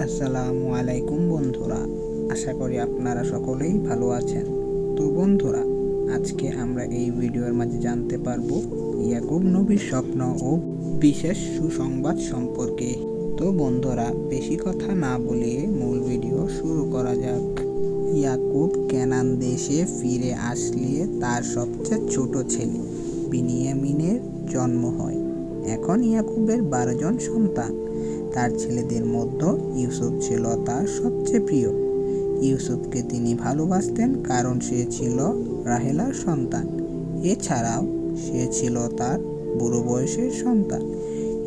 আসসালামু আলাইকুম বন্ধুরা, আশা করি আপনারা সকলেই ভালো আছেন। তো বন্ধুরা, আজকে আমরা এই ভিডিওর মাঝে জানতে পারবো ইয়াকুব নবীর স্বপ্ন ও বিশেষ সুসংবাদ সম্পর্কে। তো বন্ধুরা, বেশি কথা না বলিয়ে মূল ভিডিও শুরু করা যাক। ইয়াকুব কেনান দেশে ফিরে আসলে তার সবচেয়ে ছোট ছেলে বিনিয়ামিনের জন্ম হয়। এখন ইয়াকুবের 12 জন সন্তান। তার ছেলেদের মধ্যে ইউসুফ ছিল তার সবচেয়ে প্রিয়। ইউসুফকে তিনি ভালোবাসতেন কারণ সে ছিল রাহেলার সন্তান। এছাড়াও সে ছিল তার বুড়ো বয়সের সন্তান।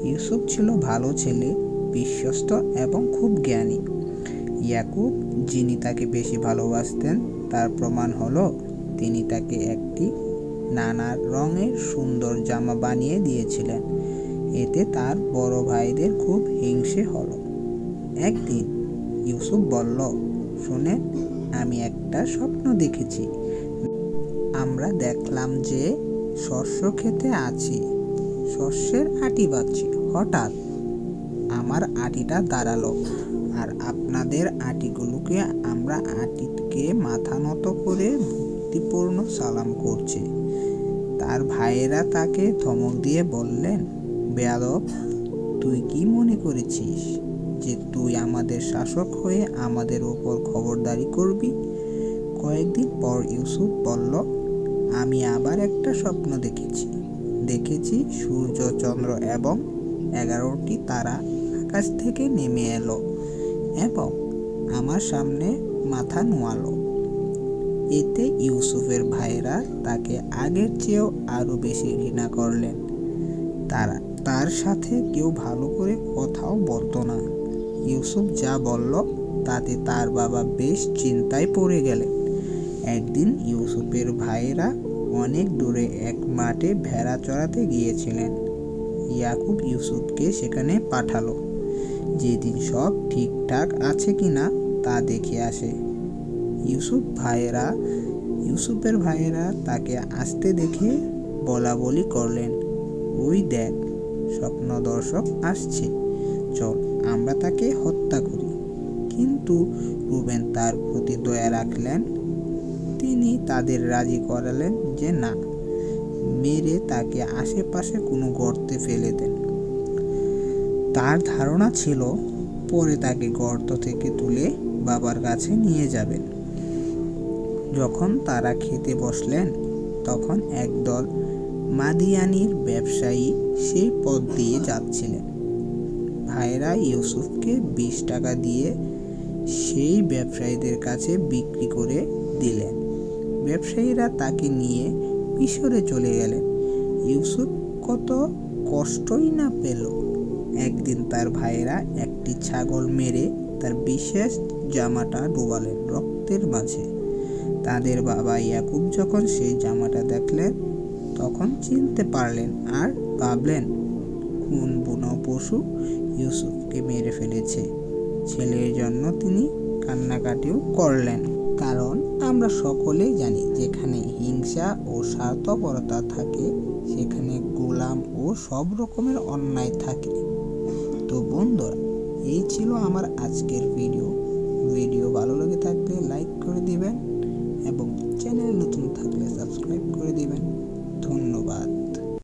ইউসুফ ছিল ভালো ছেলে, বিশ্বস্ত এবং খুব জ্ঞানী। ইয়াকুব যিনি তাকে বেশি ভালোবাসতেন তার প্রমাণ হলো তিনি তাকে একটি নানা রঙের সুন্দর জামা বানিয়ে দিয়েছিলেন। এতে তার বড় ভাইদের খুব হিংসে হলো। একদিন ইউসুফ বলল, শুনেন, আমি একটা স্বপ্ন দেখেছি। আমরা দেখলাম যে শস্য ক্ষেতে আছি, শস্যের আটি বাঁধছি। হঠাৎ আমার আটিটা দাঁড়ালো আর আপনাদের আটিগুলোকে আমরা আটিকে মাথা নত করে ভক্তিপূর্ণ সালাম করছি। তার ভাইয়েরা তাকে ধমক দিয়ে বললেন, বেয়াদব, তুই কি মনে করেছিস যে তুই আমাদের শাসক হয়ে আমাদের উপর খবরদারি করবি? কয়েকদিন পর ইউসুফ বলল, আমি আবার একটা স্বপ্ন দেখেছি সূর্য, চন্দ্র এবং 11টি তারা আকাশ থেকে নেমে এলো এবং আমার সামনে মাথা নোয়ালো। এতে ইউসুফের ভাইয়েরা তাকে আগের চেয়েও আরো বেশি ঘৃণা করলেন। তার সাথে কেউ ভালো করে কথাও বলতো না। ইউসুফ যা বলল তাতে তার বাবা বেশ চিন্তায় পড়ে গেলেন। একদিন ইউসুফের ভাইয়েরা অনেক দূরে এক মাঠে ভেড়া চড়াতে গিয়েছিলেন। ইয়াকুব ইউসুফকে সেখানে পাঠালো, যেদিন সব ঠিকঠাক আছে কিনা তা দেখে আসে। ইউসুফের ভাইয়েরা তাকে আসতে দেখে বলাবলি করলেন, ওই দেখ, স্বপ্ন দর্শক আসছে, চল আমরা তাকে হত্যা করি। কিন্তু রুবেন তার প্রতি দয়া রাখলেন। তিনি তাদের রাজি করালেন যে না, মেরে তাকে আশেপাশে কোনো গর্তে ফেলে দেন। তার ধারণা ছিল পরে তাকে গর্ত থেকে তুলে বাবার কাছে নিয়ে যাবেন। যখন তারা খেতে বসলেন তখন একদল মাদিয়ানির ব্যবসায়ী সেই পথ দিয়ে যাচ্ছিলেন। ভাইরা ইউসুফকে 20 টাকা দিয়ে সেই ব্যবসায়ীদের কাছে বিক্রি করে দিলেন। ব্যবসায়ীরা তাকে নিয়ে মিশরে চলে গেলেন। ইউসুফ কত কষ্টই না পেল। একদিন তার ভাইরা একটি ছাগল মেরে তার বিশেষ জামাটা ডুবালেন রক্তের মাঝে। তাদের বাবা ইয়াকুব যখন সেই জামাটা দেখলেন তখন চিনতে পারলেন আর ভাবলেন, কোন বুনো পশু ইউসুফকে মেরে ফেলেছে। ছেলের জন্য তিনি কান্নাকাটিও করলেন। কারণ আমরা সকলেই জানি, যেখানে হিংসা ও স্বার্থপরতা থাকে সেখানে গোলাম ও সব রকমের অন্যায় থাকে। তো বন্ধুরা, এই ছিল আমার আজকের ভিডিও ভালো লেগে থাকলে লাইক করে দিবেন এবং চ্যানেল নতুন থাকলে সাবস্ক্রাইব করে দিবেন। ধন্যবাদ।